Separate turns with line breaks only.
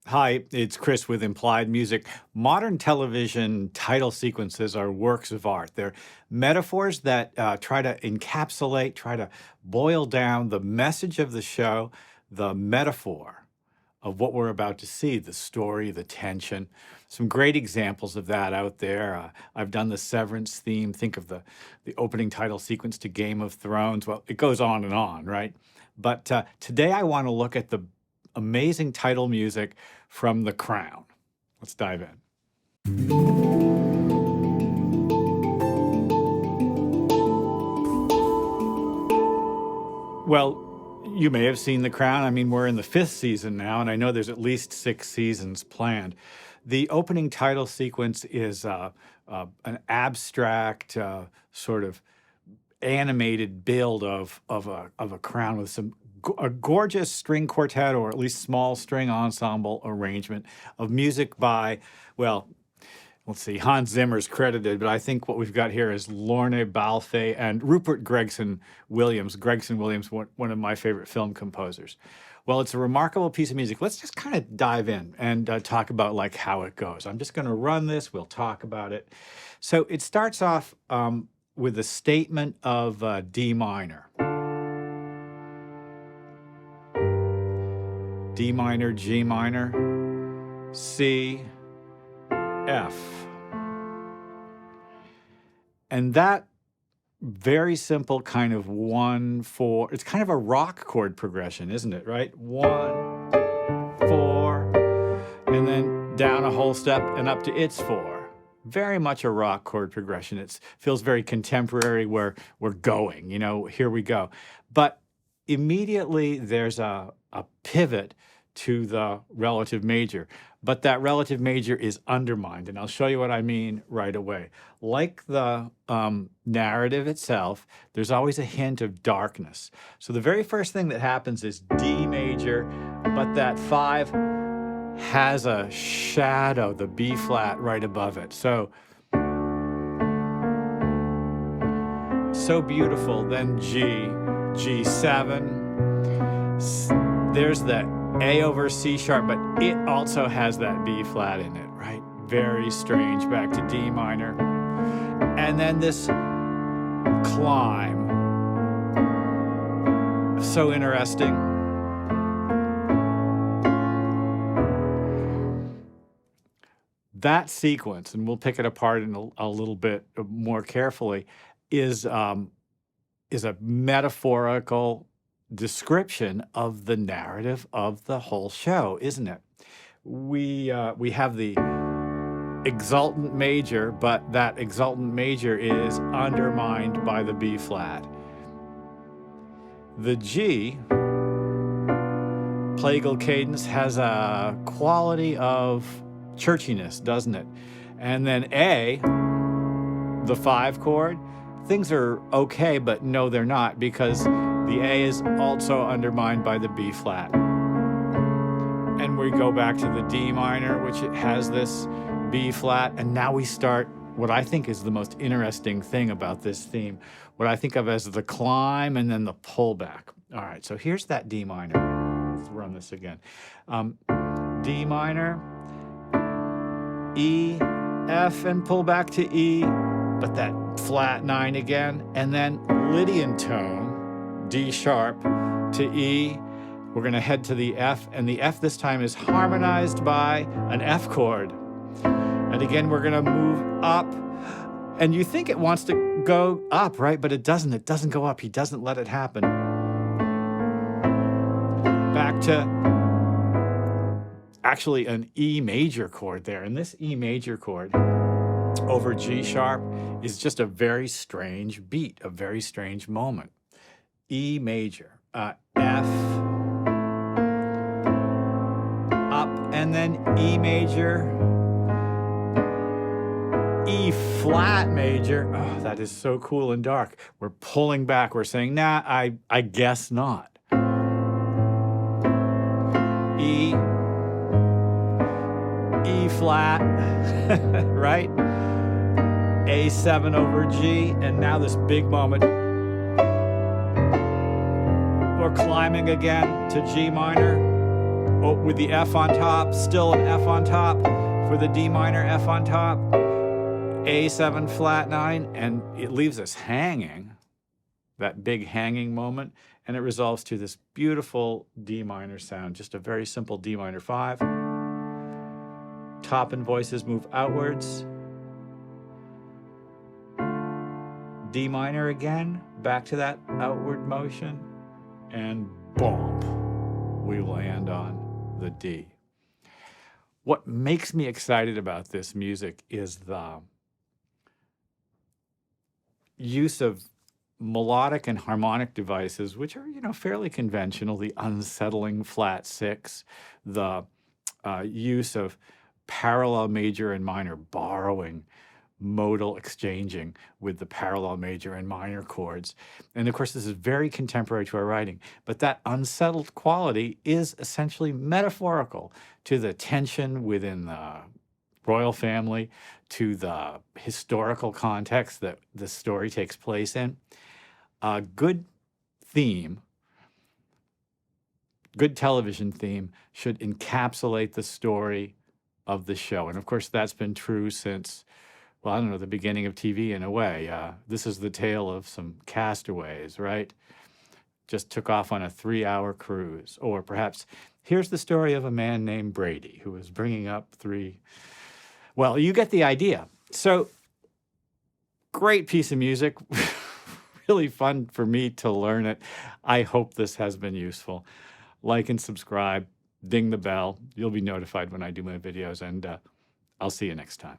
Hi, it's Chris with Implied Music. Modern television title sequences are works of art. They're metaphors that try to encapsulate, try to boil down the message of the show, the metaphor of what we're about to see, the story, the tension. Some great examples of that out there. I've done the Severance theme. Think of the opening title sequence to Game of Thrones. Well, it goes on, right? But today I want to look at the amazing title music from The Crown. Let's dive in. Well, you may have seen The Crown. I mean, we're in the 5th season now, and I know there's at least 6 seasons planned. The opening title sequence is an abstract, sort of animated build of a crown with a gorgeous string quartet, or at least small string ensemble arrangement of music by, well, let's see, Hans Zimmer's credited, but I think what we've got here is Lorne Balfe and Rupert Gregson Williams. Gregson Williams, one of my favorite film composers. Well, it's a remarkable piece of music. Let's just kind of dive in and talk about like how it goes. I'm just going to run this. We'll talk about it. So it starts off with a statement of D minor. D minor, G minor, C, F. And that very simple kind of 1, 4, it's kind of a rock chord progression, isn't it, right? 1, 4, and then down a whole step and up to it's 4. Very much a rock chord progression. It feels very contemporary where we're going, you know, here we go. But immediately there's a pivot to the relative major, but that relative major is undermined, and I'll show you what I mean right away. Like the narrative itself, there's always a hint of darkness. So the very first thing that happens is D major, but that 5 has a shadow, the B flat right above it. So beautiful. Then G, G7. There's that A over C sharp, but it also has that B flat in it, right? Very strange. Back to D minor. And then this climb. So interesting. That sequence, and we'll pick it apart in a little bit more carefully, is a metaphorical description of the narrative of the whole show, isn't it? We have the exultant major, but that exultant major is undermined by the B flat. The G, plagal cadence, has a quality of churchiness, doesn't it? And then A, the 5 chord, things are okay, but no, they're not, because the A is also undermined by the B flat. And we go back to the D minor, which has this B flat, and now we start what I think is the most interesting thing about this theme, what I think of as the climb and then the pullback. All right, so here's that D minor. Let's run this again. D minor, E, F, and pull back to E, but that flat 9 again, and then Lydian tone, D sharp to E. We're going to head to the F, and the F this time is harmonized by an F chord. And again, we're going to move up, and you think it wants to go up, right? But it doesn't. It doesn't go up. He doesn't let it happen. Back to actually an E major chord there, and this E major chord over G sharp is just a very strange beat, a very strange moment. E major, F, up, and then E major, E flat major. Oh, that is so cool and dark. We're pulling back. We're saying, nah, I guess not. E flat, right? A7 over G, and now this big moment. We're climbing again to G minor, with the F on top, still an F on top, for the D minor, F on top, A7 flat 9, and it leaves us hanging, that big hanging moment, and it resolves to this beautiful D minor sound, just a very simple D minor 5. Top and voices move outwards. D minor again, back to that outward motion, and boom, we land on the D. What makes me excited about this music is the use of melodic and harmonic devices, which are, fairly conventional, the unsettling flat 6, the use of parallel major and minor, borrowing modal exchanging with the parallel major and minor chords. And of course, this is very contemporary to our writing, but that unsettled quality is essentially metaphorical to the tension within the royal family, to the historical context that the story takes place in. A good theme, good television theme, should encapsulate the story of the show. And of course, that's been true since, well, I don't know, the beginning of TV in a way. This is the tale of some castaways, right? Just took off on a 3-hour cruise. Or perhaps here's the story of a man named Brady who was bringing up 3. Well, you get the idea. So, great piece of music. Really fun for me to learn it. I hope this has been useful. Like and subscribe. Ding the bell. You'll be notified when I do my videos, and I'll see you next time.